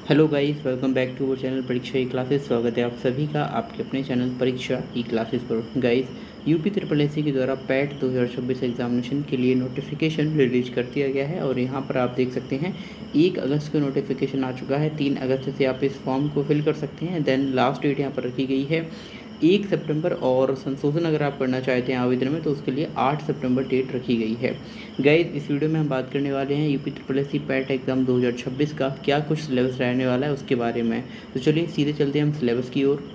Hello guys, welcome back to our channel Pariksha e classes. स्वागत है आप सभी का आपके अपने चैनल परीक्षा ई क्लासेस पर। गाइस, यूपी ट्रिपल एससी के द्वारा पैट 2026 एग्जामिनेशन के लिए नोटिफिकेशन रिलीज कर दिया गया है और यहाँ पर आप देख सकते हैं 1 अगस्त को नोटिफिकेशन आ चुका है। 3 अगस्त से आप इस फॉर्म को फिल कर सकते हैं। देन लास्ट डेट यहाँ पर रखी गई है 1 सितंबर और संशोधन अगर आप करना चाहते हैं आवेदन में तो उसके लिए 8 सितंबर डेट रखी गई है। गाइस, इस वीडियो में हम बात करने वाले हैं UP triple SC PAT exam 2026 का क्या कुछ सिलेबस रहने वाला है उसके बारे में। तो चलिए सीधे चलते हैं हम सिलेबस की ओर।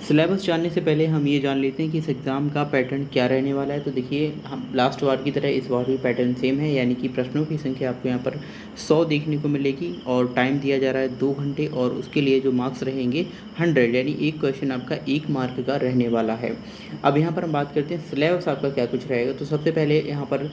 सिलेबस जानने से पहले हम ये जान लेते हैं कि इस एग्ज़ाम का पैटर्न क्या रहने वाला है। तो देखिए, हम लास्ट बार की तरह इस बार भी पैटर्न सेम है, यानी कि प्रश्नों की संख्या आपको यहाँ पर 100 देखने को मिलेगी और टाइम दिया जा रहा है 2 घंटे और उसके लिए जो मार्क्स रहेंगे 100, यानी एक क्वेश्चन आपका 1 मार्क का रहने वाला है। अब यहाँ पर हम बात करते हैं सिलेबस आपका क्या कुछ रहेगा। तो सबसे पहले यहाँ पर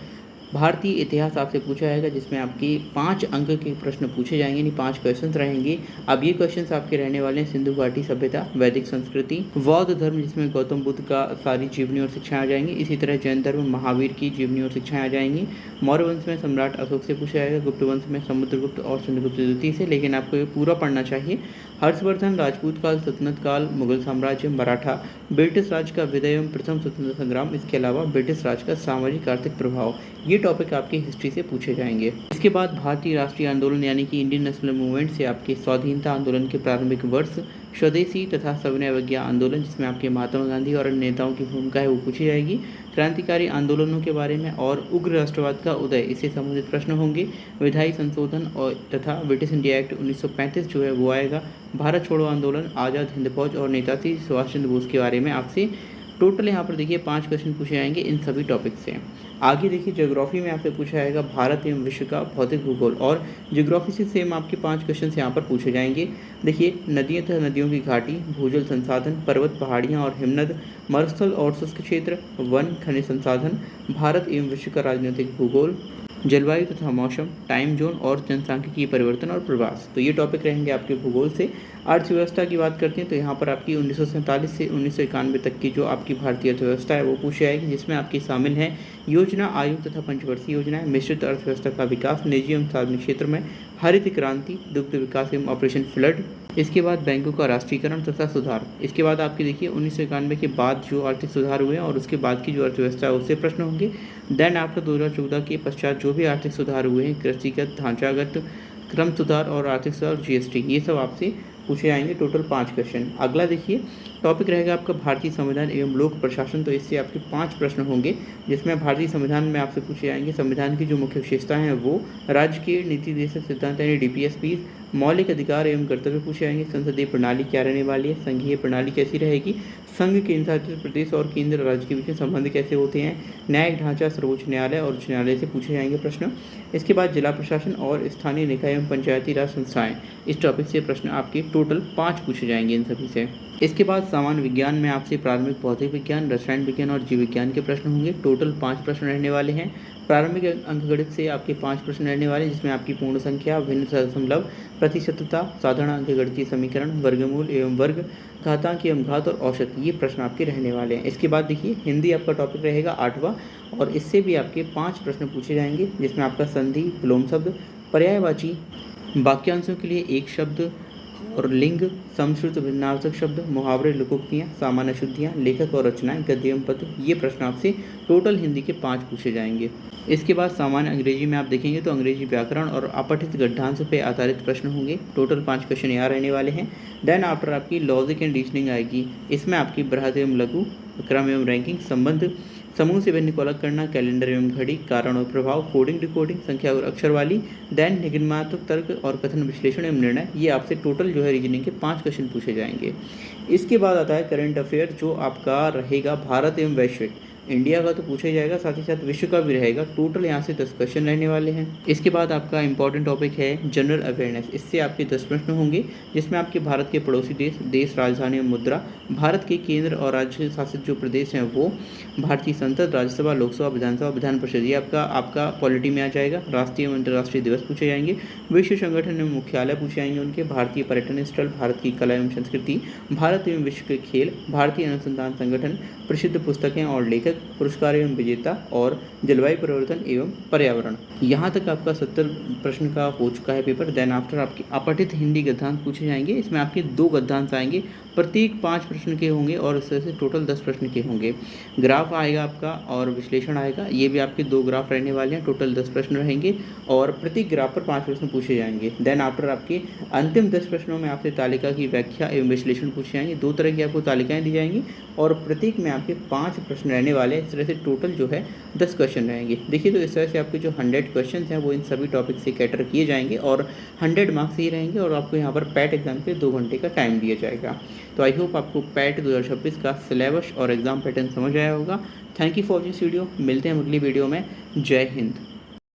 भारतीय इतिहास आपसे पूछा जाएगा, जिसमें आपके 5 अंक के प्रश्न पूछे जाएंगे, यानी 5 क्वेश्चंस रहेंगे। अब ये क्वेश्चंस आपके रहने वाले हैं सिंधु घाटी सभ्यता, वैदिक संस्कृति, बौद्ध धर्म जिसमें गौतम बुद्ध का सारी जीवनी और शिक्षाएं आ जाएंगी। इसी तरह जैन धर्म महावीर की जीवनी और शिक्षाएं आ जाएंगी। मौर्य वंश में सम्राट अशोक से पूछा जाएगा, गुप्त वंश में समुद्रगुप्त और चंद्रगुप्त द्वितीय से, लेकिन आपको ये पूरा पढ़ना चाहिए। हर्षवर्धन, राजपूत काल, सल्तनत काल, मुगल साम्राज्य, मराठा, ब्रिटिश राज का विदय एवं प्रथम स्वतंत्रता संग्राम, इसके अलावा ब्रिटिश राज का सामाजिक आर्थिक प्रभाव, ये टॉपिक आपकी हिस्ट्री से पूछे जाएंगे। इसके बाद भारतीय राष्ट्रीय आंदोलन यानी कि इंडियन नेशनल मूवमेंट से आपके स्वाधीनता आंदोलन के प्रारंभिक वर्ष, स्वदेशी तथा सविनय अवज्ञा आंदोलन जिसमें आपके महात्मा गांधी और अन्य नेताओं की भूमिका है वो पूछी जाएगी। क्रांतिकारी आंदोलनों के बारे में और उग्र राष्ट्रवाद का उदय, इससे संबंधित प्रश्न होंगे। विधायी संशोधन और तथा ब्रिटिश इंडिया एक्ट 1935 जो है वो आएगा। भारत छोड़ो आंदोलन, आज़ाद हिंद फौज और नेताजी सुभाष चंद्र बोस के बारे में आपसे टोटल यहाँ पर देखिए 5 क्वेश्चन पूछे जाएंगे इन सभी टॉपिक से। आगे देखिए, ज्योग्राफी में आपसे पूछा जाएगा भारत एवं विश्व का भौतिक भूगोल, और ज्योग्राफी से सेम आपके 5 क्वेश्चन यहाँ पर पूछे जाएंगे। देखिए, नदियाँ तथा नदियों की घाटी, भूजल संसाधन, पर्वत पहाड़ियाँ और हिमनद, मरुस्थल और शुष्क क्षेत्र, वन, खनिज संसाधन, भारत एवं विश्व का राजनीतिक भूगोल, जलवायु तथा मौसम, टाइम जोन और जनसांख्यिकीय परिवर्तन और प्रवास। तो ये टॉपिक रहेंगे आपके भूगोल से। अर्थव्यवस्था की बात करते हैं तो यहाँ पर आपकी 1947 से 1991 तक की जो आपकी भारतीय अर्थव्यवस्था है वो पूछी जाएगी, जिसमें आपकी शामिल है योजना आयोग तथा पंचवर्षीय योजनाएं, मिश्रित अर्थव्यवस्था का विकास, निजी एवं सार्वजनिक क्षेत्र में हरित क्रांति, दुग्ध विकास एवं ऑपरेशन फ्लड। इसके बाद बैंकों का राष्ट्रीयकरण तथा सुधार। इसके बाद आपकी देखिए 1991 के बाद जो आर्थिक सुधार हुए हैं और उसके बाद की जो अर्थव्यवस्था है उससे प्रश्न होंगे। देन आफ्टर 2014 के पश्चात जो भी आर्थिक सुधार हुए हैं, कृषिगत, ढांचागत, क्रम सुधार और आर्थिक सुधार, जीएसटी, ये सब आपसे पूछे जाएंगे। Total 5 question. अगला देखिए टॉपिक रहेगा आपका भारतीय संविधान एवं लोक प्रशासन। तो इससे आपके 5 प्रश्न होंगे, जिसमें भारतीय संविधान में आपसे पूछे जाएंगे संविधान की जो मुख्य विशेषताएं हैं वो, राज्य के नीति निर्देशक सिद्धांत यानी डीपीएसपी, मौलिक अधिकार एवं कर्तव्य पूछे जाएंगे, संसदीय प्रणाली क्या रहने वाली है, संघीय प्रणाली कैसी रहेगी, संघ, केंद्र शासित प्रदेश और केंद्र राज्य के बीच में संबंध कैसे होते हैं, न्यायिक ढांचा, सर्वोच्च न्यायालय और उच्च न्यायालय से पूछे जाएंगे प्रश्न। इसके बाद जिला प्रशासन और स्थानीय निकाय एवं पंचायती राज संस्थाएं, इस टॉपिक से प्रश्न आपके टोटल 5 पूछे जाएंगे इन सभी से। इसके बाद सामान्य विज्ञान में आपसे प्रारंभिक भौतिक विज्ञान, रसायन विज्ञान और जीव विज्ञान के प्रश्न होंगे। टोटल 5 प्रश्न रहने वाले हैं। प्रारंभिक अंकगणित से आपके 5 प्रश्न रहने वाले, जिसमें आपकी पूर्ण संख्या, भिन्न दशमलव, प्रतिशतता, साधारण अंकगणितीय समीकरण, वर्गमूल एवं वर्ग, घातांक एवं घात और औसत, ये प्रश्न आपके रहने वाले हैं। इसके बाद देखिए हिंदी आपका टॉपिक रहेगा 8वां, और इससे भी आपके 5 प्रश्न पूछे जाएंगे, जिसमें आपका संधि, विलोम शब्द, पर्यायवाची, वाक्यांशों के लिए एक शब्द और लिंग, समश्रुत भिन्नार्थक शब्द, मुहावरे, लोकोक्तियाँ, सामान्य शुद्धियाँ, लेखक और रचनाएं, गद्य एवं पद्य, ये प्रश्न आपसे टोटल हिंदी के 5 पूछे जाएंगे। इसके बाद सामान्य अंग्रेजी में आप देखेंगे तो अंग्रेजी व्याकरण और अपठित गद्यांश पे आधारित प्रश्न होंगे। टोटल 5 क्वेश्चन यहाँ रहने वाले हैं। देन आफ्टर आपकी लॉजिक एंड रीजनिंग आएगी। इसमें आपकी बृहद एवं लघु, क्रम एवं रैंकिंग, संबंध, समूह से भिन्न को अलग करना, कैलेंडर एवं घड़ी, कारण और प्रभाव, कोडिंग डिकोडिंग, संख्या और अक्षर वाली, देन निगमात्मक तर्क और कथन विश्लेषण एवं निर्णय, ये आपसे टोटल जो है रीजनिंग के 5 क्वेश्चन पूछे जाएंगे। इसके बाद आता है करंट अफेयर, जो आपका रहेगा भारत एवं वैश्विक। इंडिया का तो पूछा ही जाएगा, साथ ही साथ विश्व का भी रहेगा। टोटल यहाँ से 10 क्वेश्चन रहने वाले हैं। इसके बाद आपका इंपॉर्टेंट टॉपिक है जनरल अवेयरनेस। इससे आपके 10 प्रश्न होंगे, जिसमें आपके भारत के पड़ोसी देश, देश, राजधानी और मुद्रा, भारत के केंद्र और राज्य शासित जो प्रदेश हैं वो, भारतीय संसद, राज्यसभा, लोकसभा, विधानसभा, विधान परिषद, ये आपका पॉलिटी में आ जाएगा। राष्ट्रीय एवं अंतर्राष्ट्रीय दिवस पूछे जाएंगे। विश्व संगठन एवं मुख्यालय पूछे जाएंगे उनके, भारतीय पर्यटन स्थल, भारत की कला एवं संस्कृति, भारत एवं विश्व के खेल, भारतीय अनुसंधान संगठन, प्रसिद्ध पुस्तकें और लेखक, पुस्तक, पुरस्कार एवं विजेता और जलवायु परिवर्तन एवं पर्यावरण। यहाँ तक आपका 70 प्रश्न का हो चुका है पेपर। देन आफ्टर आपके अपठित हिंदी गद्यांश पूछे जाएंगे। इसमें आपके 2 गद्यांश आएंगे, प्रत्येक 5 प्रश्न के होंगे और इस तरह से टोटल 10 प्रश्न के होंगे। ग्राफ आएगा आपका और विश्लेषण आएगा, ये भी आपके 2 ग्राफ रहने वाले हैं, टोटल 10 प्रश्न रहेंगे और प्रत्येक ग्राफ पर 5 प्रश्न पूछे जाएंगे। देन आफ्टर आपके अंतिम 10 प्रश्नों में आपसे तालिका की व्याख्या एवं विश्लेषण पूछे जाएंगे। 2 तरह की आपको तालिकाएं दी जाएंगी और प्रत्येक में आपके 5 प्रश्न रहने वाले हैं। इस तरह से टोटल जो है 10 क्वेश्चन रहेंगे। देखिए तो इस तरह से आपके जो 100 क्वेश्चन हैं वो इन सभी टॉपिक से कैटर किए जाएंगे और 100 मार्क्स ही रहेंगे और आपको यहाँ पर पैट एग्जाम पे 2 घंटे का टाइम दिया जाएगा। तो आई होप आपको पैट 2026 का सिलेबस और एग्जाम पैटर्न समझ आया होगा। Thank you for this video. मिलते हैं अगली वीडियो में। जय हिंद।